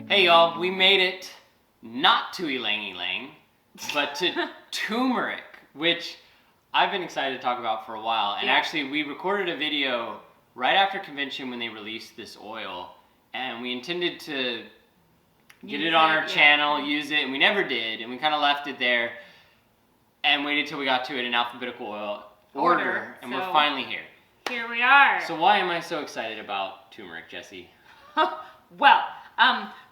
Hey y'all, we made it not to ylang ylang, but to turmeric, which I've been excited to talk about for a while. And actually, we recorded a video right after convention when they released this oil, and we intended to get it on our channel, use it, and we never did, and we kind of left it there and waited till we got to it in alphabetical order, and we're finally here. Here we are. So why am I so excited about turmeric, Jessie? Well,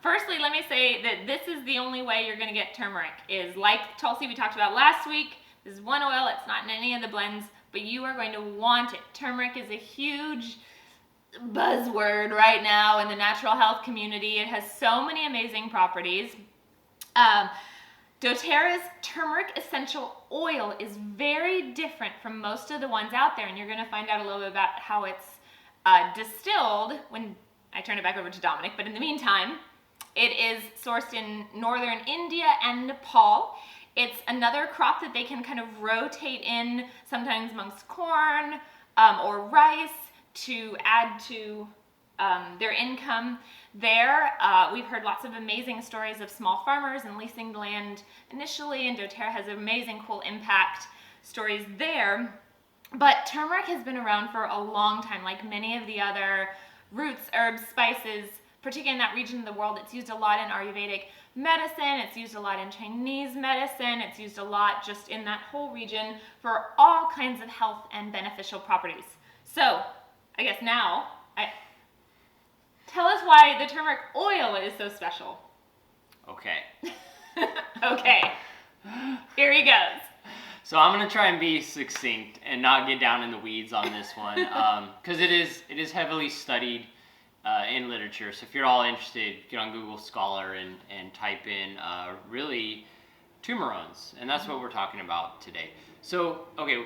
firstly, let me say that this is the only way you're going to get turmeric, is like Tulsi we talked about last week. This is one oil, it's not in any of the blends, but you are going to want it. Turmeric is a huge buzzword right now in the natural health community. It has so many amazing properties. doTERRA's Turmeric Essential Oil is very different from most of the ones out there, and you're going to find out a little bit about how it's distilled when I turn it back over to Dominic, but in the meantime, it is sourced in northern India and Nepal. It's another crop that they can kind of rotate in, sometimes amongst corn or rice, to add to their income there. We've heard lots of amazing stories of small farmers and leasing land initially, and doTERRA has amazing, cool impact stories there. But turmeric has been around for a long time, like many of the other roots, herbs, spices, particularly in that region of the world. It's used a lot in Ayurvedic medicine, it's used a lot in Chinese medicine, it's used a lot just in that whole region for all kinds of health and beneficial properties. So, I guess now, tell us why the turmeric oil is so special. Okay. Okay, here he goes. So I'm going to try and be succinct and not get down in the weeds on this one, because it is heavily studied in literature. So if you're all interested, get on Google Scholar and type in really turmerones, and that's what we're talking about today. So, okay,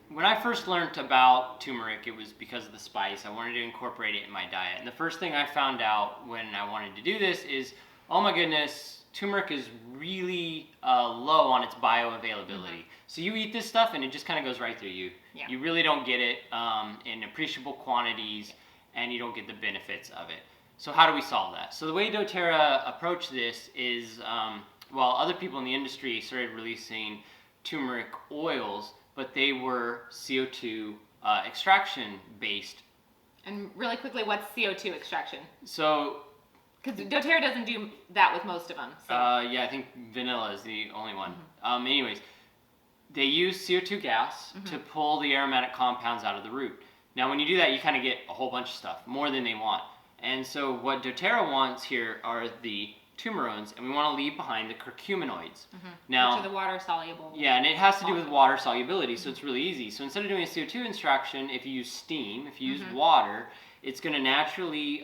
when I first learned about turmeric, it was because of the spice. I wanted to incorporate it in my diet. And the first thing I found out when I wanted to do this is, oh my goodness, turmeric is really low on its bioavailability. So you eat this stuff and it just kind of goes right through you. Yeah. You really don't get it in appreciable quantities, and you don't get the benefits of it. So how do we solve that? So the way doTERRA approached this is, while other people in the industry started releasing turmeric oils, but they were CO2 extraction based. And really quickly, what's CO2 extraction? So, because doTERRA doesn't do that with most of them. So. Yeah, I think vanilla is the only one. Anyways, they use CO2 gas to pull the aromatic compounds out of the root. Now, when you do that, you kind of get a whole bunch of stuff, more than they want. And so what doTERRA wants here are the turmerones, and we want to leave behind the curcuminoids. Now, which are the water-soluble. Yeah, and it has to do with water solubility, so it's really easy. So instead of doing a CO2 extraction, if you use steam, if you use water, it's going to naturally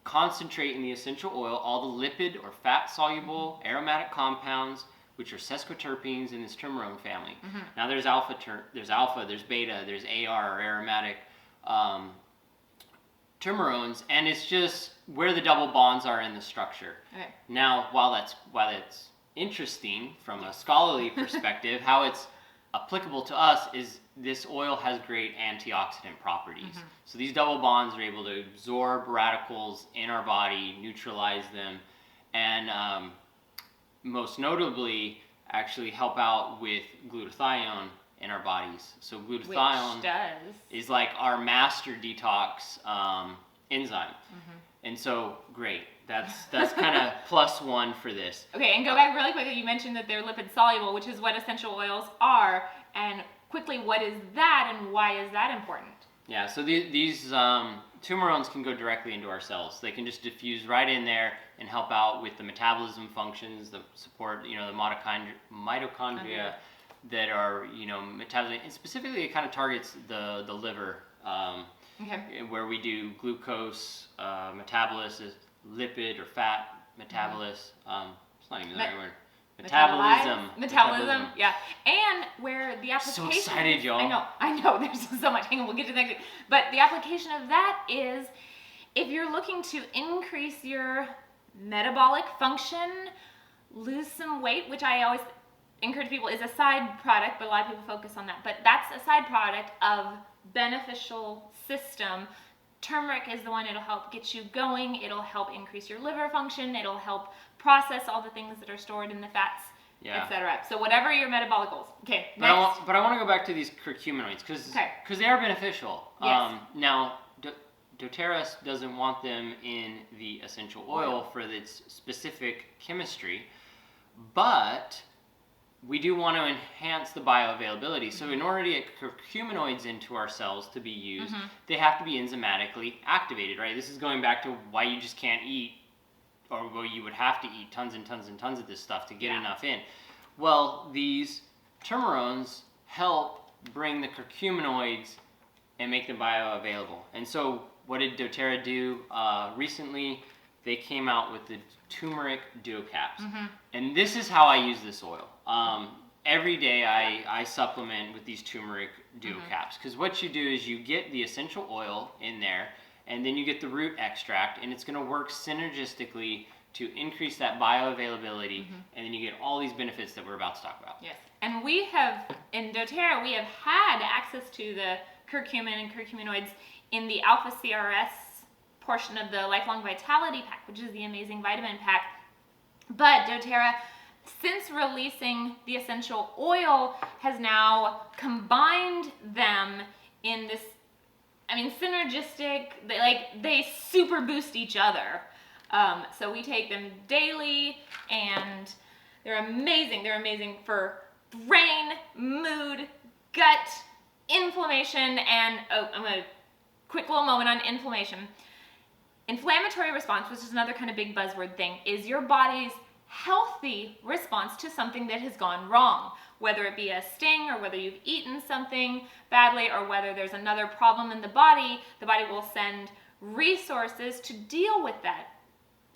concentrate in the essential oil all the lipid or fat-soluble aromatic compounds, which are sesquiterpenes in this turmerone family. Now there's alpha, there's beta, there's AR or aromatic turmerones, and it's just where the double bonds are in the structure. Okay. Now, while that's interesting from a scholarly perspective, how it's applicable to us is this oil has great antioxidant properties. So these double bonds are able to absorb radicals in our body, neutralize them, and most notably actually help out with glutathione in our bodies. So glutathione is like our master detox enzyme. And so, great. That's kind of +1 for this. Okay, and go back really quickly. You mentioned that they're lipid soluble, which is what essential oils are. And quickly, what is that, and why is that important? Yeah, so these turmerones can go directly into our cells. They can just diffuse right in there and help out with the metabolism functions, the support, the mitochondria that are, metabolism. And specifically, it kind of targets the liver, where we do glucose metabolism, lipid or fat metabolism. It's not even the right word. Metabolism, yeah. And where the application... So excited, y'all. I know, there's so much. Hang on, we'll get to the next thing. But the application of that is, if you're looking to increase your metabolic function, lose some weight, which I always encourage people is a side product, but a lot of people focus on that. But that's a side product of beneficial system Turmeric is the one, it'll help get you going, it'll help increase your liver function, it'll help process all the things that are stored in the fats, etc. So whatever your metabolic goals. Okay, next. But I want to go back to these curcuminoids because they are beneficial. Yes. Now, doTERRA doesn't want them in the essential oil for its specific chemistry, but we do want to enhance the bioavailability. So in order to get curcuminoids into our cells to be used, they have to be enzymatically activated, right? This is going back to why you just can't eat, or well, you would have to eat tons and tons and tons of this stuff to get enough in. Well, these turmerones help bring the curcuminoids and make them bioavailable. And so what did doTERRA do recently? They came out with the turmeric duo caps. And this is how I use this oil. Every day I supplement with these turmeric duo caps, because what you do is you get the essential oil in there, and then you get the root extract, and it's going to work synergistically to increase that bioavailability, and then you get all these benefits that we're about to talk about. Yes, and we have, in doTERRA, we have had access to the curcumin and curcuminoids in the Alpha CRS portion of the Lifelong Vitality Pack, which is the amazing vitamin pack. But doTERRA, since releasing the essential oil, has now combined them in this, I mean, synergistic, they super boost each other. So we take them daily, and they're amazing. They're amazing for brain, mood, gut, inflammation, and I'm going to quick little moment on inflammation. Inflammatory response, which is another kind of big buzzword thing, is your body's healthy response to something that has gone wrong, whether it be a sting or whether you've eaten something badly or whether there's another problem in the body will send resources to deal with that.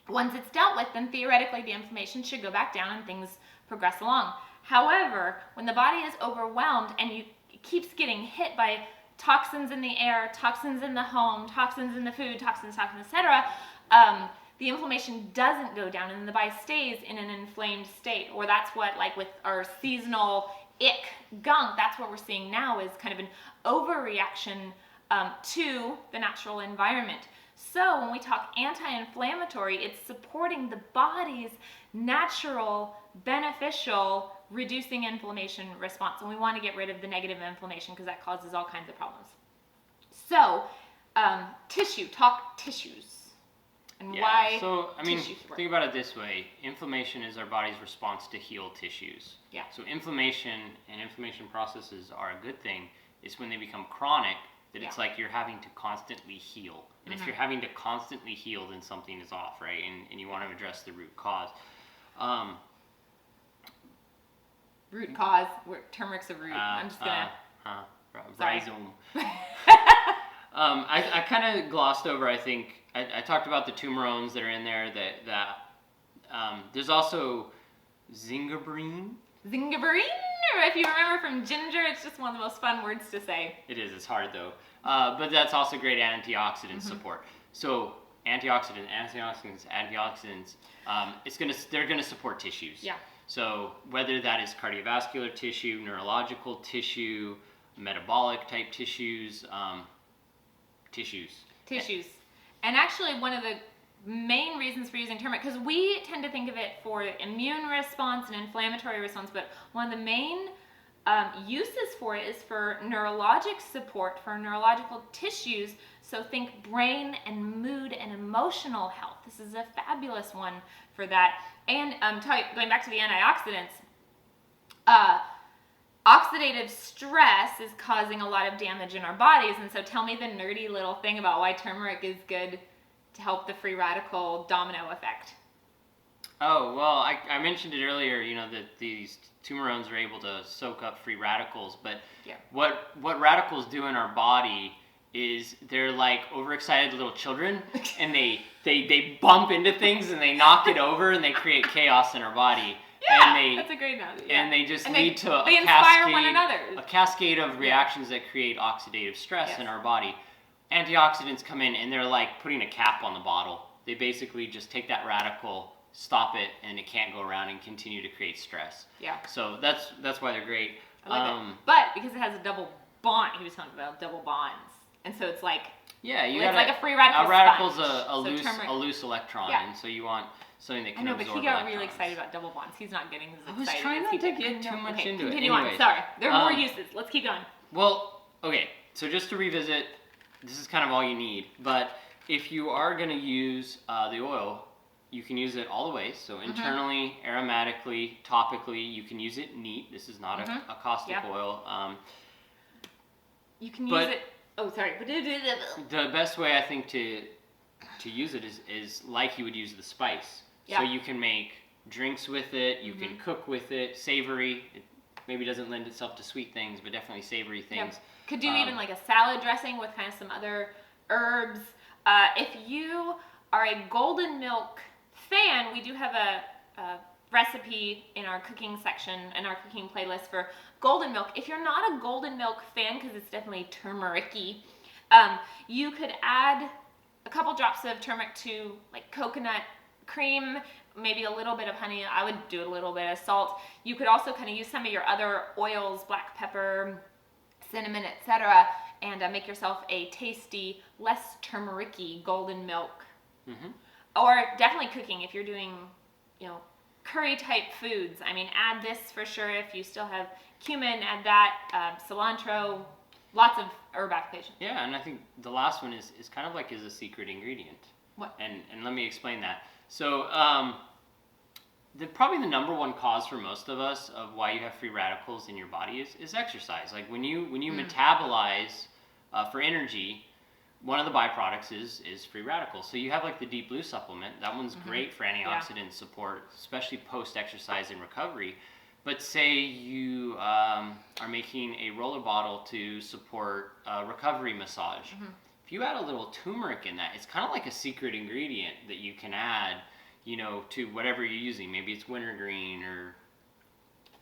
Once it's dealt with, then theoretically the inflammation should go back down and things progress along. However, when the body is overwhelmed and it keeps getting hit by toxins in the air, toxins in the home, toxins in the food, toxins, etc., the inflammation doesn't go down and the body stays in an inflamed state. Or that's what, like with our seasonal ick gunk, that's what we're seeing now is kind of an overreaction to the natural environment. So when we talk anti-inflammatory, it's supporting the body's natural, beneficial, reducing inflammation response. And we want to get rid of the negative inflammation because that causes all kinds of problems. So, talk tissues. And why so, I mean, tissues work. Think about it this way. Inflammation is our body's response to heal tissues. Yeah. So inflammation and inflammation processes are a good thing. It's when they become chronic that it's like you're having to constantly heal. And if you're having to constantly heal, then something is off, right? And you want to address the root cause. Root cause, turmeric's a root. I'm just gonna... Rhizome. I kind of glossed over, I think, I talked about the turmerones that are in there, there's also zingabrine. Zingabrine, or if you remember from ginger, it's just one of the most fun words to say. It is, it's hard though. But that's also great antioxidant support. So antioxidants, they're gonna support tissues. Yeah. So whether that is cardiovascular tissue, neurological tissue, metabolic type tissues. And actually one of the main reasons for using turmeric, because we tend to think of it for immune response and inflammatory response, but one of the main uses for it is for neurologic support, for neurological tissues. So think brain and mood and emotional health. This is a fabulous one for that. And going back to the antioxidants, oxidative stress is causing a lot of damage in our bodies. And so tell me the nerdy little thing about why turmeric is good to help the free radical domino effect. Oh, well, I mentioned it earlier, that these turmerones are able to soak up free radicals. But what radicals do in our body is they're like overexcited little children, and they bump into things and they knock it over and they create chaos in our body. Yeah, that's a great analogy. Yeah. And they just lead to they inspire one another. A cascade of reactions that create oxidative stress in our body. Antioxidants come in and they're like putting a cap on the bottle. They basically just take that radical, stop it, and it can't go around and continue to create stress. Yeah. So that's why they're great. I like it. But because it has a double bond, he was talking about double bonds. And so it's like Yeah, you it's got like a free radical a radical's sponge. a loose electron, Yeah. and so you want something that I can know, but absorb he got electrons. really excited about double bonds. He's not getting as excited. I was trying not to get too much into it. Continue on. Anyways, Sorry, there are more uses. Let's keep going. Well, okay, so just to revisit, this is kind of all you need, but if you are going to use the oil, you can use it all the ways. So internally, aromatically, topically, you can use it neat. This is not a caustic oil. You can use it. Oh, sorry. The best way I think to use it is like you would use the spice. Yeah. So you can make drinks with it. You can cook with it. Savory. It maybe doesn't lend itself to sweet things, but definitely savory things. Yep. Could do even like a salad dressing with kind of some other herbs. If you are a golden milk fan, we do have a recipe in our cooking section, in our cooking playlist for golden milk. If you're not a golden milk fan, because it's definitely turmeric-y, you could add a couple drops of turmeric to like coconut cream, maybe a little bit of honey. I would do a little bit of salt. You could also kind of use some of your other oils, black pepper, cinnamon, etc., and make yourself a tasty, less turmeric-y golden milk. Or definitely cooking if you're doing, curry type foods. I mean, add this for sure. If you still have cumin, add that. Cilantro, lots of herb application. Yeah, and I think the last one is kind of like is a secret ingredient. What? And let me explain that. So probably the number one cause for most of us of why you have free radicals in your body is exercise. Like when you metabolize for energy, one of the byproducts is free radicals. So you have like the Deep Blue supplement. That one's great for antioxidant support, especially post-exercise and recovery. But say you are making a roller bottle to support recovery massage. If you add a little turmeric in that, it's kind of like a secret ingredient that you can add, to whatever you're using. Maybe it's wintergreen or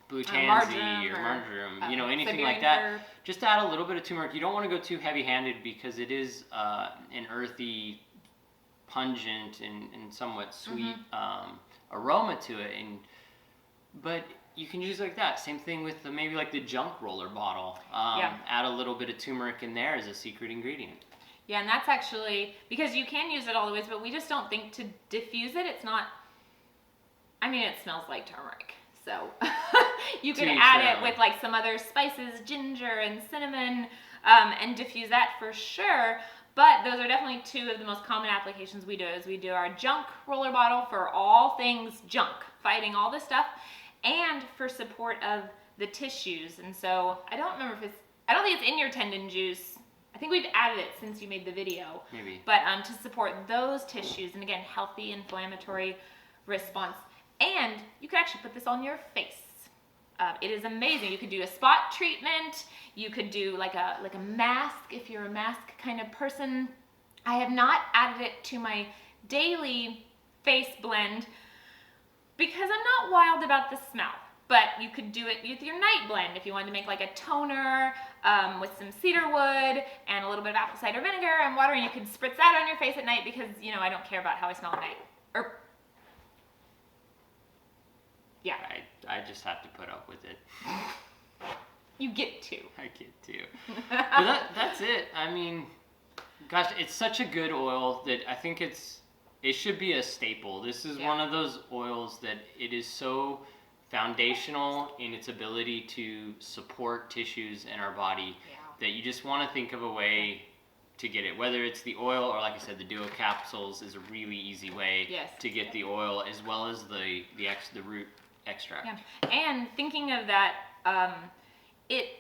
blue tansy or marjoram, anything like that. Just add a little bit of turmeric. You don't want to go too heavy-handed because it is an earthy, pungent, and somewhat sweet aroma to it. But you can use like that. Same thing with maybe like the junk roller bottle. Add a little bit of turmeric in there as a secret ingredient. Yeah, and that's actually, because you can use it all the ways, but we just don't think to diffuse it. It's not, it smells like turmeric. So you can add it with like some other spices, ginger and cinnamon, and diffuse that for sure. But those are definitely two of the most common applications we do. Is we do our junk roller bottle for all things junk, fighting all this stuff, and for support of the tissues. And so I don't think it's in your tendon juice. I think we've added it since you made the video. Maybe. But to support those tissues, and again, healthy inflammatory response. And you can actually put this on your face. It is amazing. You could do a spot treatment. You could do like a mask if you're a mask kind of person. I have not added it to my daily face blend because I'm not wild about the smell. But you could do it with your night blend if you wanted to make like a toner with some cedar wood and a little bit of apple cider vinegar and water, and you could spritz that on your face at night because, I don't care about how I smell at night. Yeah. I just have to put up with it. You get to. I get to. But that's it. Gosh, it's such a good oil that I think it should be a staple. This is one of those oils that it is so foundational in its ability to support tissues in our body that you just want to think of a way to get it. Whether it's the oil or, like I said, the duo capsules is a really easy way to get the oil as well as the root extract. Yeah. And thinking of that, it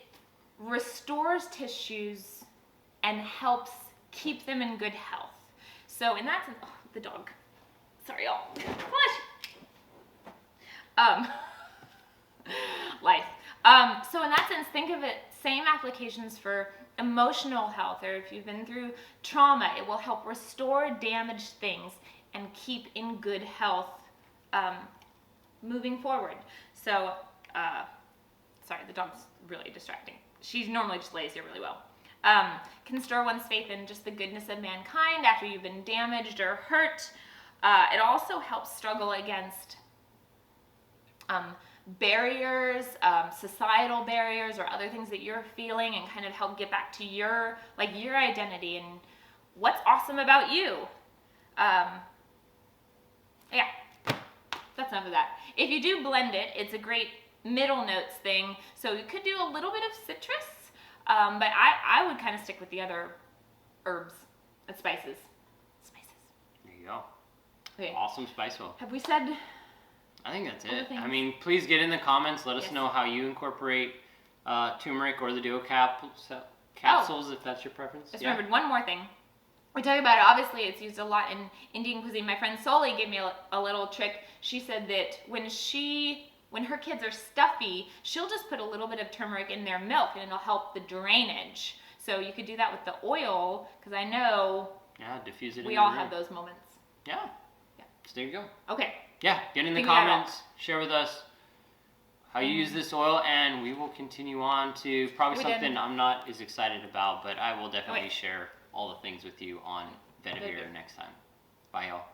restores tissues and helps keep them in good health. So in that sense, the dog. Sorry, y'all. What? Life. So in that sense, think of it, same applications for emotional health, or if you've been through trauma, it will help restore damaged things and keep in good health moving forward. So, sorry, the dog's really distracting. She normally just lays here really well. Can stir one's faith in just the goodness of mankind after you've been damaged or hurt. It also helps struggle against barriers, societal barriers or other things that you're feeling, and kind of help get back to your identity and what's awesome about you. Yeah, that's enough of that. If you do blend it, it's a great middle notes thing. So you could do a little bit of citrus, but I would kind of stick with the other herbs and spices. There you go. Okay. Awesome spice oil. Have we said? I think that's Other it. things? I mean, please get in the comments. Let us Yes. know how you incorporate turmeric or the duo capsules, if that's your preference. Just remembered one more thing. We talk about it. Obviously, it's used a lot in Indian cuisine. My friend Soli gave me a little trick. She said that when her kids are stuffy, she'll just put a little bit of turmeric in their milk, and it'll help the drainage. So you could do that with the oil, because I know diffuse it. we all have those moments. Yeah. So there you go. Okay. Yeah, get in the comments, share with us how you use this oil, and we will continue on to probably something I'm not as excited about, but I will definitely share all the things with you on Vetiver next time. Bye, y'all.